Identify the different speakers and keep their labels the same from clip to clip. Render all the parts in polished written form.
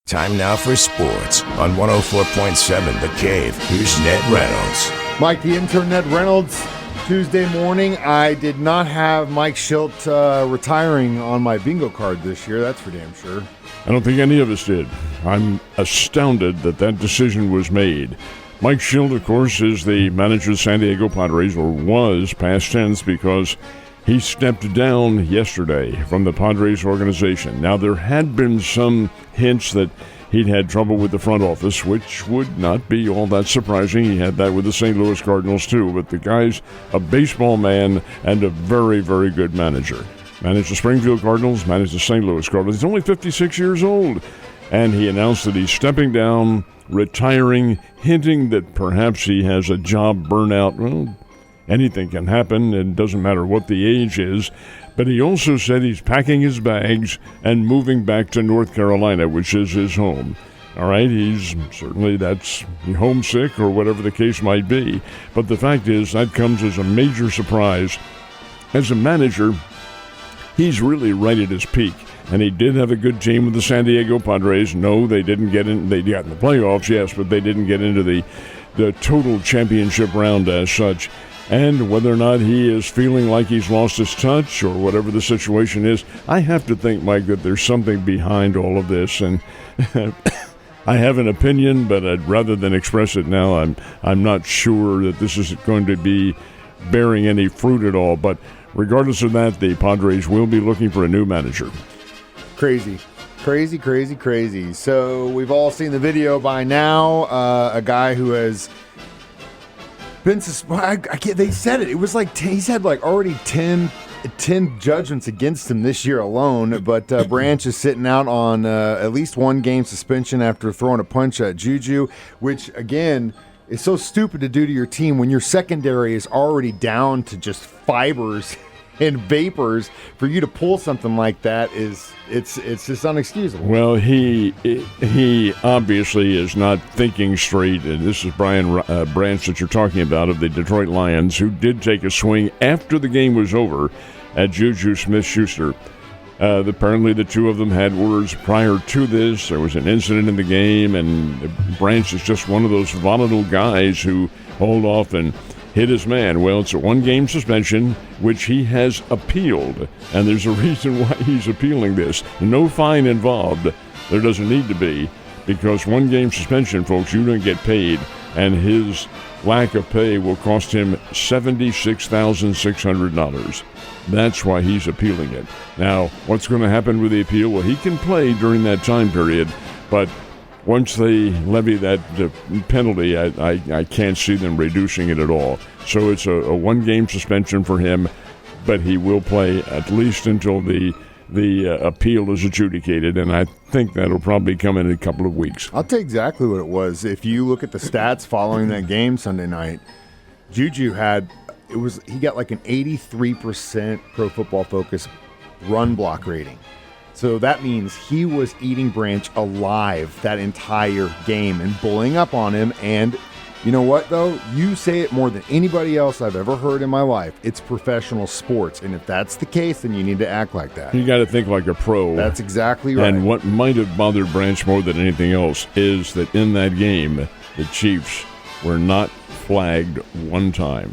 Speaker 1: Time now for sports on 104.7 The Cave. Here's Ned Reynolds.
Speaker 2: Mike, the intern, Ned Reynolds. Tuesday morning, I did not have Mike Schilt retiring on my bingo card this year. That's for damn sure.
Speaker 3: I don't think any of us did. I'm astounded that decision was made. Mike Schilt, of course, is the manager of the San Diego Padres, or was past tense, because he stepped down yesterday from the Padres organization. Now, there had been some hints that he'd had trouble with the front office, which would not be all that surprising. He had that with the St. Louis Cardinals, too. But the guy's a baseball man and a very, very good manager. Managed the Springfield Cardinals, managed the St. Louis Cardinals. He's only 56 years old. And he announced that he's stepping down, retiring, hinting that perhaps he has a job burnout. Well, anything can happen. It doesn't matter what the age is. But he also said he's packing his bags and moving back to North Carolina, which is his home. All right, that's homesick or whatever the case might be. But the fact is, that comes as a major surprise. As a manager, he's really right at his peak. And he did have a good team with the San Diego Padres. No, they didn't get in. They got in the playoffs, yes, but they didn't get into the total championship round as such. And whether or not he is feeling like he's lost his touch or whatever the situation is, I have to think, Mike, that there's something behind all of this. And I have an opinion, but rather than express it now, I'm not sure that this is going to be bearing any fruit at all. But regardless of that, the Padres will be looking for a new manager. Crazy.
Speaker 2: So we've all seen the video by now. A guy who has been suspended. They said it. It was like he's had already 10 judgments against him this year alone. But Branch is sitting out on at least one game suspension after throwing a punch at Juju, which again is so stupid to do to your team when your secondary is already down to just fibers and vapors. For you to pull something like that it's just unexcusable.
Speaker 3: Well, he obviously is not thinking straight. And this is Brian Branch that you're talking about of the Detroit Lions, who did take a swing after the game was over at Juju Smith-Schuster. Apparently the two of them had words prior to this. There was an incident in the game, and Branch is just one of those volatile guys who hold off and hit his man. Well, it's a one-game suspension, which he has appealed, and there's a reason why he's appealing this. No fine involved. There doesn't need to be, because one-game suspension, folks, you don't get paid, and his lack of pay will cost him $76,600. That's why he's appealing it. Now, what's going to happen with the appeal? Well, he can play during that time period, but once they levy that penalty, I can't see them reducing it at all. So it's a one-game suspension for him, but he will play at least until the appeal is adjudicated, and I think that'll probably come in a couple of weeks.
Speaker 2: I'll tell you exactly what it was. If you look at the stats following that game Sunday night, Juju he got an 83% Pro Football Focus run block rating. So that means he was eating Branch alive that entire game and bullying up on him. And you know what, though? You say it more than anybody else I've ever heard in my life. It's professional sports. And if that's the case, then you need to act like that.
Speaker 3: You got to think like a pro.
Speaker 2: That's exactly right.
Speaker 3: And what might have bothered Branch more than anything else is that in that game, the Chiefs were not flagged one time.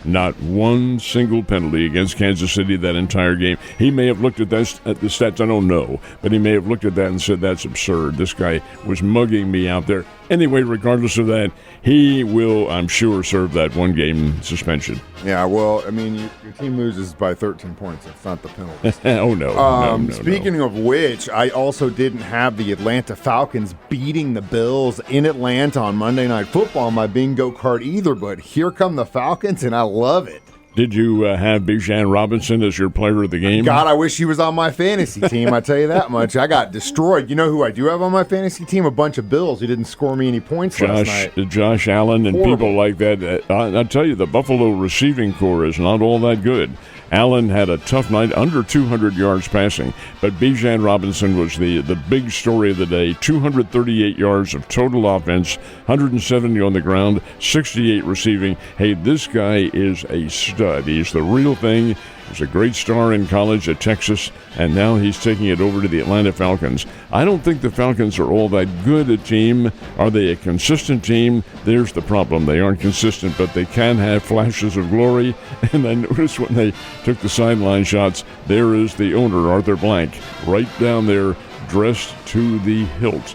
Speaker 3: Not one single penalty against Kansas City that entire game. He may have looked at the stats, I don't know, but he may have looked at that and said, that's absurd. This guy was mugging me out there. Anyway, regardless of that, he will, I'm sure, serve that one-game suspension.
Speaker 2: Yeah, well, I mean, your team loses by 13 points. It's not the penalties.
Speaker 3: Oh, no.
Speaker 2: Speaking of which, I also didn't have the Atlanta Falcons beating the Bills in Atlanta on Monday Night Football on my bingo card either, but here come the Falcons, and I love it.
Speaker 3: Did you have Bijan Robinson as your player of the game?
Speaker 2: God, I wish he was on my fantasy team. I tell you that much. I got destroyed. You know who I do have on my fantasy team? A bunch of Bills who didn't score me any points last night.
Speaker 3: Josh Allen and people like that. I tell you, the Buffalo receiving corps is not all that good. Allen had a tough night, under 200 yards passing, but Bijan Robinson was the big story of the day. 238 yards of total offense, 170 on the ground, 68 receiving. Hey, this guy is a stud. He's the real thing. was a great star in college at Texas, and now he's taking it over to the Atlanta Falcons. I don't think the Falcons are all that good a team. Are they a consistent team? There's the problem. They aren't consistent, but they can have flashes of glory. And I noticed when they took the sideline shots, there is the owner, Arthur Blank, right down there, dressed to the hilt.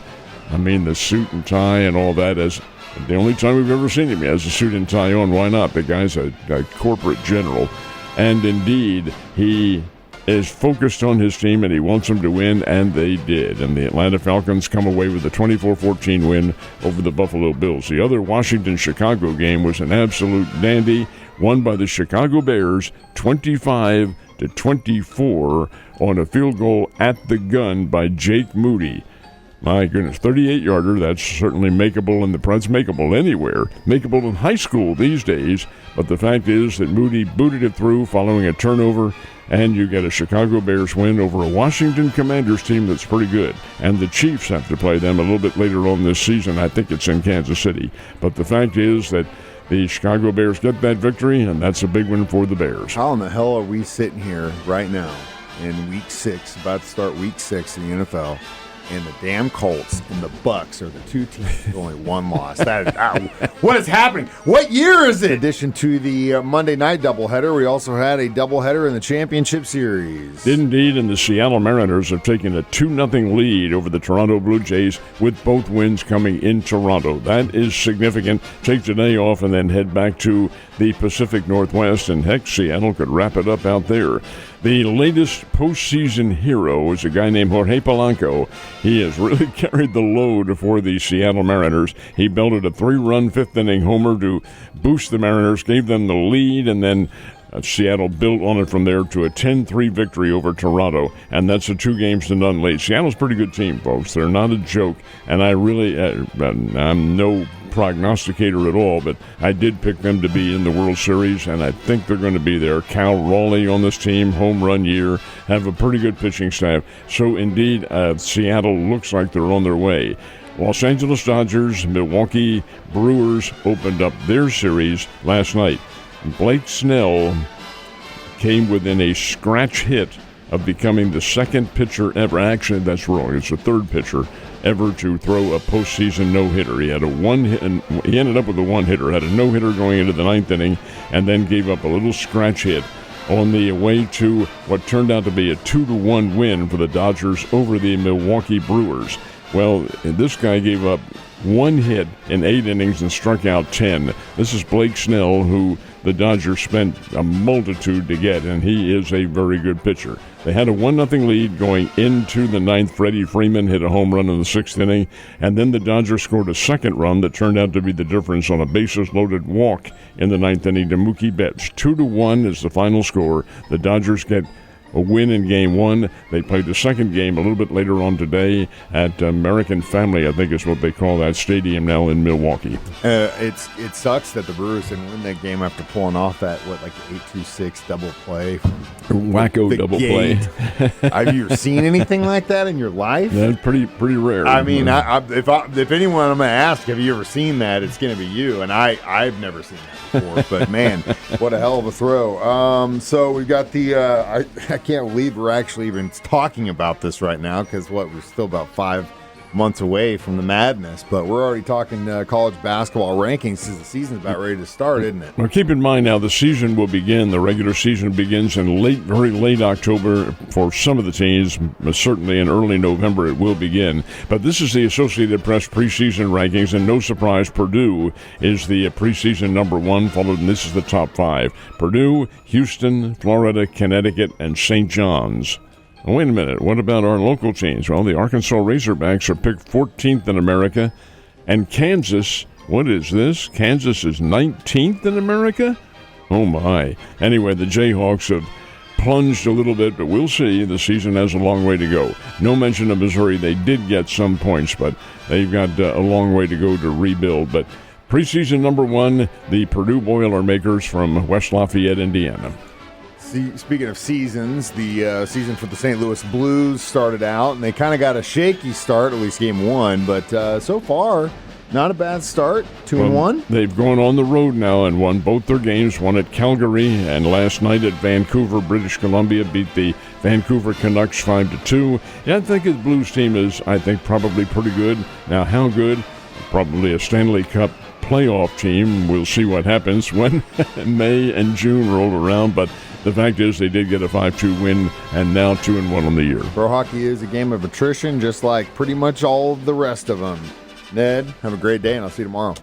Speaker 3: I mean, the suit and tie and all that is the only time we've ever seen him. He has a suit and tie on. Why not? The guy's a corporate general. And indeed, he is focused on his team, and he wants them to win, and they did. And the Atlanta Falcons come away with a 24-14 win over the Buffalo Bills. The other Washington-Chicago game was an absolute dandy, won by the Chicago Bears 25-24 on a field goal at the gun by Jake Moody. My goodness, 38-yarder, that's certainly makeable in the press, makeable anywhere, makeable in high school these days. But the fact is that Moody booted it through following a turnover, and you get a Chicago Bears win over a Washington Commanders team that's pretty good. And the Chiefs have to play them a little bit later on this season. I think it's in Kansas City. But the fact is that the Chicago Bears get that victory, and that's a big win for the Bears.
Speaker 2: How in the hell are we sitting here right now in Week 6, about to start Week 6 in the NFL, and the damn Colts and the Bucks are the two teams with only one loss? What is happening? What year is it? In addition to the Monday night doubleheader, we also had a doubleheader in the championship series.
Speaker 3: Indeed, and the Seattle Mariners have taken a 2-0 lead over the Toronto Blue Jays, with both wins coming in Toronto. That is significant. Take today off and then head back to the Pacific Northwest, and heck, Seattle could wrap it up out there. The latest postseason hero is a guy named Jorge Polanco. He has really carried the load for the Seattle Mariners. He belted a 3-run fifth-inning homer to boost the Mariners, gave them the lead, and then Seattle built on it from there to a 10-3 victory over Toronto, and that's a 2-games-to-none lead. Seattle's a pretty good team, folks. They're not a joke, and I really, I'm no prognosticator at all, but I did pick them to be in the World Series, and I think they're going to be there. Cal Raleigh on this team, home run year, have a pretty good pitching staff. So, indeed, Seattle looks like they're on their way. Los Angeles Dodgers, Milwaukee Brewers opened up their series last night. Blake Snell came within a scratch hit of becoming the second pitcher ever. Actually, that's wrong. It's the third pitcher ever to throw a postseason no-hitter. He had a one-hit, and he ended up with a one-hitter, had a no-hitter going into the ninth inning, and then gave up a little scratch hit on the way to what turned out to be a 2-1 win for the Dodgers over the Milwaukee Brewers. Well, this guy gave up one hit in 8 innings and struck out 10. This is Blake Snell, who the Dodgers spent a multitude to get, and he is a very good pitcher. They had a 1-0 lead going into the ninth. Freddie Freeman hit a home run in the 6th inning, and then the Dodgers scored a second run that turned out to be the difference on a bases-loaded walk in the 9th inning to Mookie Betts. 2-1 is the final score. The Dodgers get a win in Game 1. They played the second game a little bit later on today at American Family, I think is what they call that stadium now in Milwaukee.
Speaker 2: It sucks that the Brewers didn't win that game after pulling off that, 8-2-6 double play.
Speaker 3: Wacko double play.
Speaker 2: Have you ever seen anything like that in your life?
Speaker 3: That's pretty rare.
Speaker 2: I mean, if anyone I'm going to ask, have you ever seen that, it's going to be you. And I've never seen that before. But, man, what a hell of a throw. So we've got the I can't believe we're actually even talking about this right now because, we're still about 5 months away from the madness, but we're already talking college basketball rankings because the season's about ready to start, isn't it?
Speaker 3: Well, keep in mind now the season will begin. The regular season begins in very late October for some of the teams. Certainly in early November it will begin. But this is the Associated Press preseason rankings, and no surprise, Purdue is the preseason number 1, followed, and this is the top 5. Purdue, Houston, Florida, Connecticut, and St. John's. Oh, wait a minute. What about our local teams? Well, the Arkansas Razorbacks are picked 14th in America. And Kansas, what is this? Kansas is 19th in America? Oh, my. Anyway, the Jayhawks have plunged a little bit, but we'll see. The season has a long way to go. No mention of Missouri. They did get some points, but they've got a long way to go to rebuild. But preseason number 1, the Purdue Boilermakers from West Lafayette, Indiana.
Speaker 2: Speaking of seasons, the season for the St. Louis Blues started out, and they kind of got a shaky start, at least game 1. But so far, Not a bad start. 2-1.
Speaker 3: They've gone on the road now and won both their games, one at Calgary and last night at Vancouver. British Columbia beat the Vancouver Canucks 5-2. Yeah, I think the Blues team is, probably pretty good. Now, how good? Probably a Stanley Cup playoff team. We'll see what happens when May and June roll around, but the fact is they did get a 5-2 win and now 2-1 on the year.
Speaker 2: Pro hockey is a game of attrition, just like pretty much all of the rest of them. Ned, have a great day, and I'll see you tomorrow.